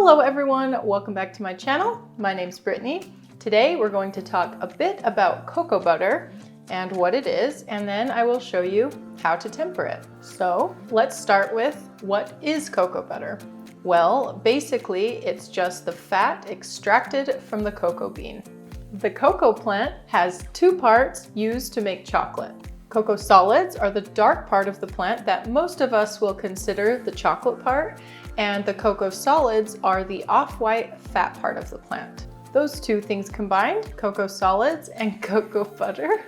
Hello everyone, welcome back to my channel. My name's Brittney. Today we're going to talk a bit about cocoa butter and what it is, and then I will show you how to temper it. So let's start with, what is cocoa butter? Well, basically it's just the fat extracted from the cocoa bean. The cocoa plant has two parts used to make chocolate. Cocoa solids are the dark part of the plant that most of us will consider the chocolate part, and the cocoa solids are the off-white fat part of the plant. Those two things combined, cocoa solids and cocoa butter,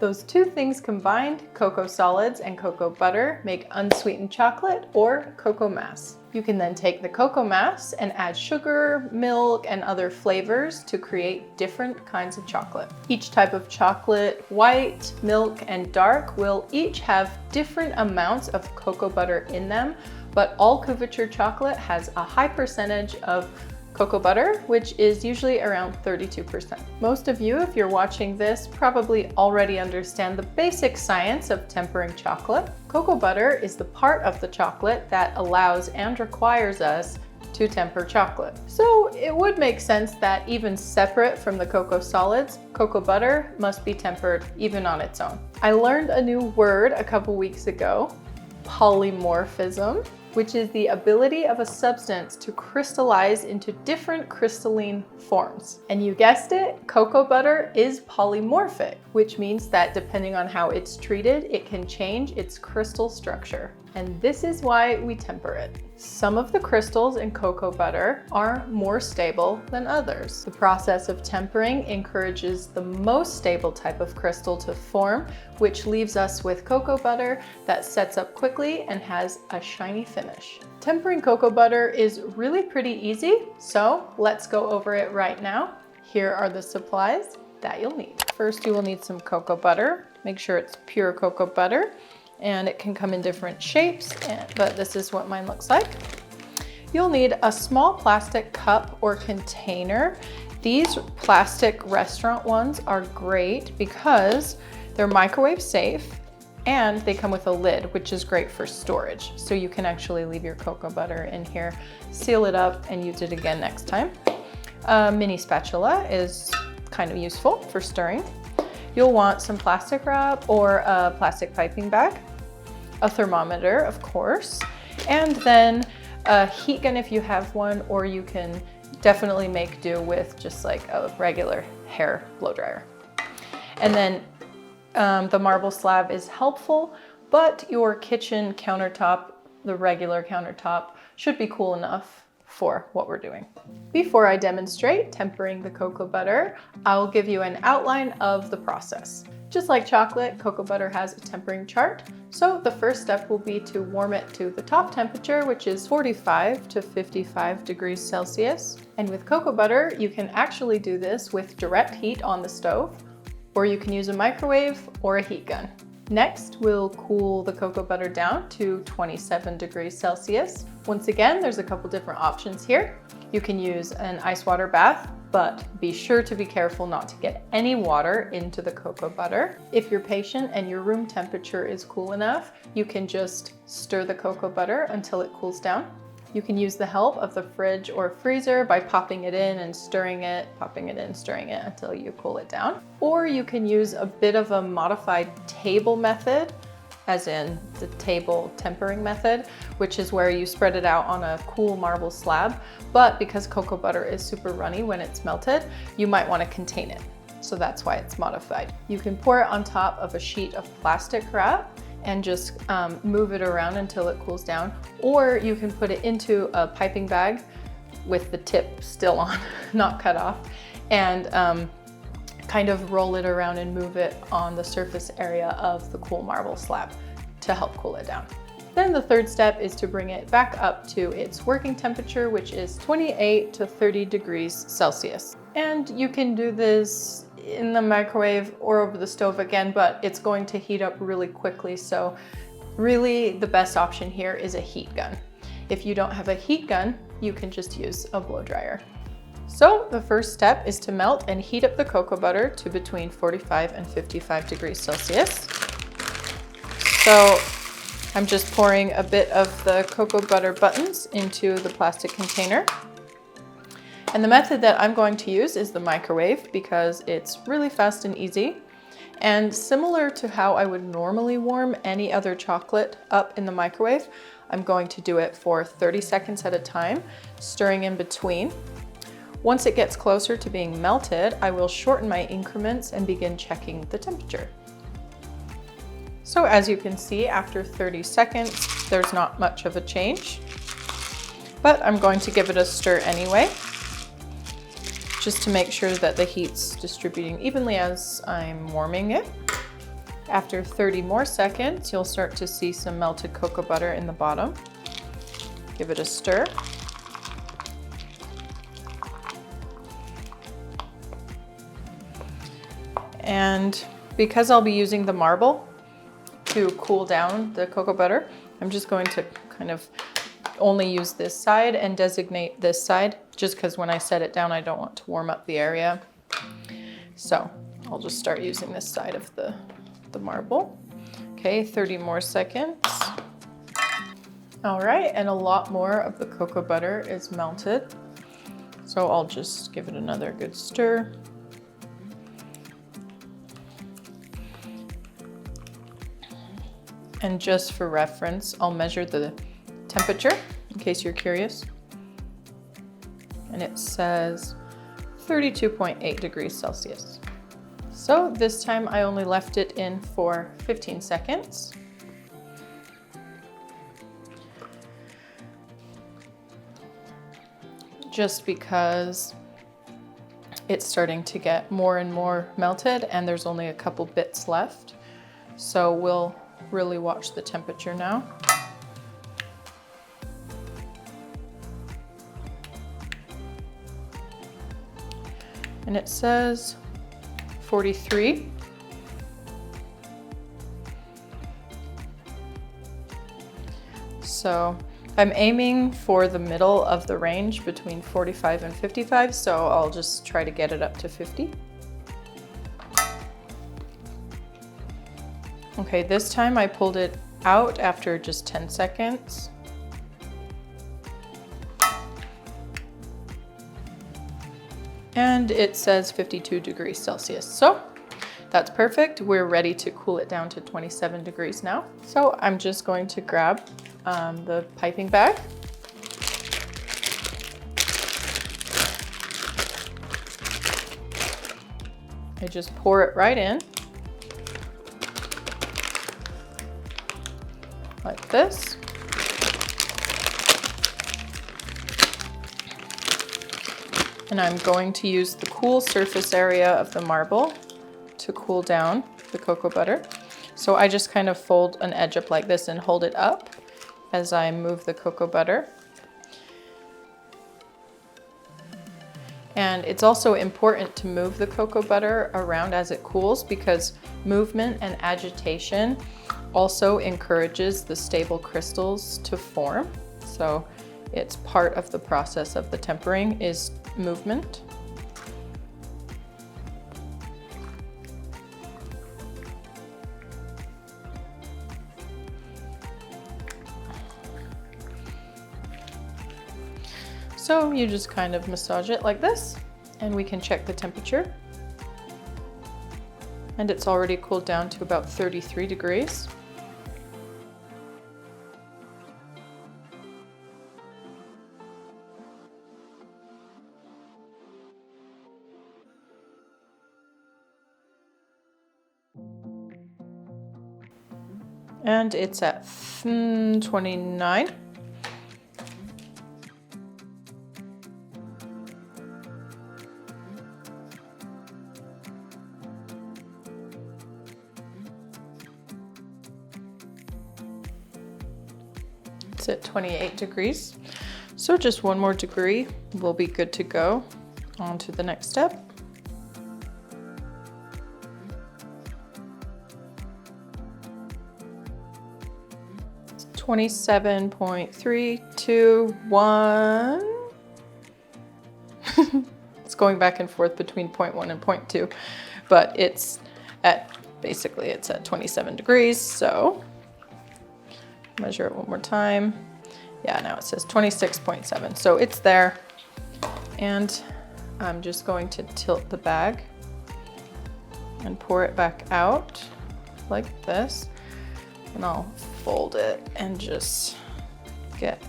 those two things combined, cocoa solids and cocoa butter, make unsweetened chocolate or cocoa mass. You can then take the cocoa mass and add sugar, milk, and other flavors to create different kinds of chocolate. Each type of chocolate, white, milk, and dark, will each have different amounts of cocoa butter in them, but all couverture chocolate has a high percentage of cocoa butter, which is usually around 32%. Most of you, if you're watching this, probably already understand the basic science of tempering chocolate. Cocoa butter is the part of the chocolate that allows and requires us to temper chocolate. So it would make sense that even separate from the cocoa solids, cocoa butter must be tempered even on its own. I learned a new word a couple weeks ago, polymorphism, which is the ability of a substance to crystallize into different crystalline forms. And you guessed it, cocoa butter is polymorphic, which means that depending on how it's treated, it can change its crystal structure. And this is why we temper it. Some of the crystals in cocoa butter are more stable than others. The process of tempering encourages the most stable type of crystal to form, which leaves us with cocoa butter that sets up quickly and has a shiny finish. Tempering cocoa butter is really pretty easy, so let's go over it right now. Here are the supplies that you'll need. First, you will need some cocoa butter. Make sure it's pure cocoa butter. And it can come in different shapes, but this is what mine looks like. You'll need a small plastic cup or container. These plastic restaurant ones are great because they're microwave safe and they come with a lid, which is great for storage. So you can actually leave your cocoa butter in here, seal it up, and use it again next time. A mini spatula is kind of useful for stirring. You'll want some plastic wrap or a plastic piping bag, a thermometer, of course, and then a heat gun if you have one, or you can definitely make do with just like a regular hair blow dryer. And then the marble slab is helpful, but your kitchen countertop, the regular countertop, should be cool enough for what we're doing. Before I demonstrate tempering the cocoa butter, I'll give you an outline of the process. Just like chocolate, cocoa butter has a tempering chart. So the first step will be to warm it to the top temperature, which is 45 to 55 degrees Celsius. And with cocoa butter, you can actually do this with direct heat on the stove, or you can use a microwave or a heat gun. Next, we'll cool the cocoa butter down to 27 degrees Celsius. Once again, there's a couple different options here. You can use an ice water bath, but be sure to be careful not to get any water into the cocoa butter. If you're patient and your room temperature is cool enough, you can just stir the cocoa butter until it cools down. You can use the help of the fridge or freezer by popping it in and stirring it, popping it in, stirring it until you cool it down. Or you can use a bit of a modified table method, as in the table tempering method, which is where you spread it out on a cool marble slab. But because cocoa butter is super runny when it's melted, you might want to contain it. So that's why it's modified. You can pour it on top of a sheet of plastic wrap and just move it around until it cools down. Or you can put it into a piping bag with the tip still on, not cut off, and kind of roll it around and move it on the surface area of the cool marble slab to help cool it down. Then the third step is to bring it back up to its working temperature, which is 28 to 30 degrees Celsius. And you can do this in the microwave or over the stove again, but it's going to heat up really quickly. So really the best option here is a heat gun. If you don't have a heat gun, you can just use a blow dryer. So the first step is to melt and heat up the cocoa butter to between 45 and 55 degrees Celsius. So I'm just pouring a bit of the cocoa butter buttons into the plastic container. And the method that I'm going to use is the microwave because it's really fast and easy. And similar to how I would normally warm any other chocolate up in the microwave, I'm going to do it for 30 seconds at a time, stirring in between. Once it gets closer to being melted, I will shorten my increments and begin checking the temperature. So as you can see, after 30 seconds, there's not much of a change, but I'm going to give it a stir anyway, just to make sure that the heat's distributing evenly as I'm warming it. After 30 more seconds, you'll start to see some melted cocoa butter in the bottom. Give it a stir. And because I'll be using the marble to cool down the cocoa butter, I'm just going to kind of only use this side and designate this side, just because when I set it down, I don't want to warm up the area. So I'll just start using this side of the marble. Okay, 30 more seconds. All right, and a lot more of the cocoa butter is melted. So I'll just give it another good stir. And just for reference, I'll measure the temperature in case you're curious. And it says 32.8 degrees Celsius. So this time I only left it in for 15 seconds. Just because it's starting to get more and more melted and there's only a couple bits left. So we'll really watch the temperature now. And it says 43. So I'm aiming for the middle of the range between 45 and 55, so I'll just try to get it up to 50. Okay, this time I pulled it out after just 10 seconds. And it says 52 degrees Celsius. So that's perfect. We're ready to cool it down to 27 degrees now. So I'm just going to grab the piping bag. I just pour it right in. Like this. And I'm going to use the cool surface area of the marble to cool down the cocoa butter. So I just kind of fold an edge up like this and hold it up as I move the cocoa butter. And it's also important to move the cocoa butter around as it cools because movement and agitation also encourages the stable crystals to form. So it's part of the process of the tempering is movement. So you just kind of massage it like this and we can check the temperature. And it's already cooled down to about 33 degrees. And it's at 29. It's at 28 degrees. So just one more degree, we'll be good to go on to the next step. It's 27.321. It's going back and forth between 0.1 and 0.2, but it's at, basically it's at 27 degrees, so Measure it one more time. Yeah, now it says 26.7, so it's there. And I'm just going to tilt the bag and pour it back out like this. And I'll fold it and just get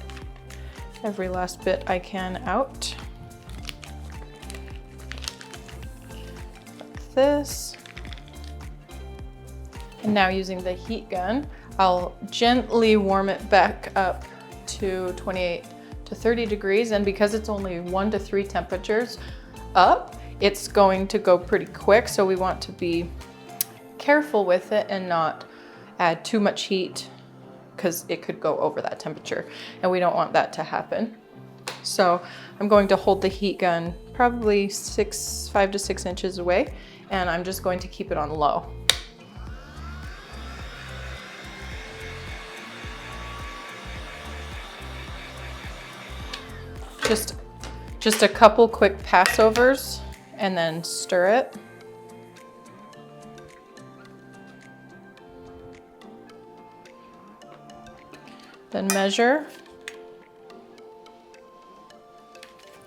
every last bit I can out. Like this. And now using the heat gun, I'll gently warm it back up to 28 to 30 degrees. And because it's only 1 to 3 temperatures up, it's going to go pretty quick. So we want to be careful with it and not add too much heat because it could go over that temperature and we don't want that to happen. So I'm going to hold the heat gun probably 5 to 6 inches away, and I'm just going to keep it on low. Just a couple quick passovers and then stir it. Then measure.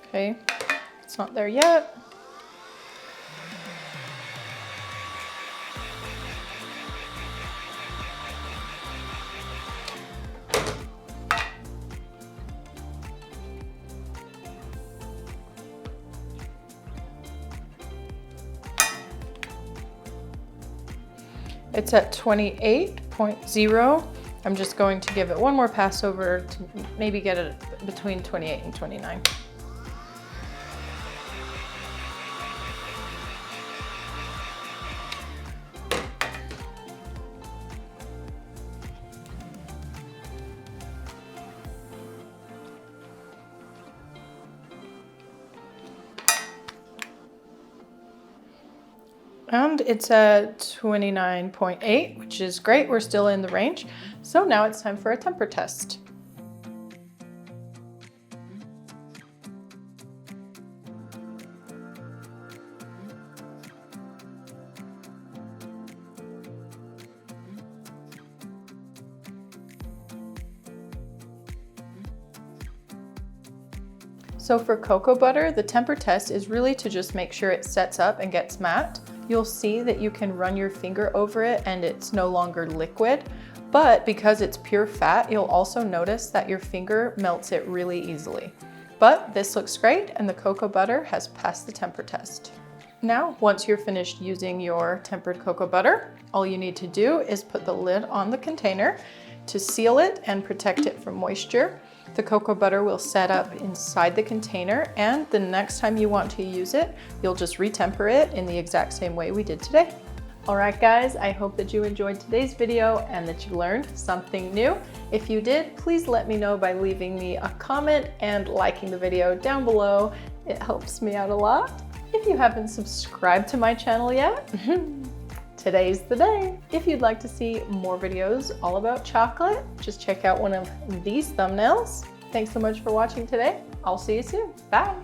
Okay, it's not there yet. It's at 28.0. I'm just going to give it one more pass over to maybe get it between 28 and 29. And it's at 29.8, which is great. We're still in the range. So now it's time for a temper test. So for cocoa butter, the temper test is really to just make sure it sets up and gets matte. You'll see that you can run your finger over it and it's no longer liquid, but because it's pure fat, you'll also notice that your finger melts it really easily. But this looks great and the cocoa butter has passed the temper test. Now, once you're finished using your tempered cocoa butter, all you need to do is put the lid on the container to seal it and protect it from moisture. The cocoa butter will set up inside the container, and the next time you want to use it, you'll just retemper it in the exact same way we did today. All right, guys, I hope that you enjoyed today's video and that you learned something new. If you did, please let me know by leaving me a comment and liking the video down below. It helps me out a lot. If you haven't subscribed to my channel yet, today's the day. If you'd like to see more videos all about chocolate, just check out one of these thumbnails. Thanks so much for watching today. I'll see you soon. Bye.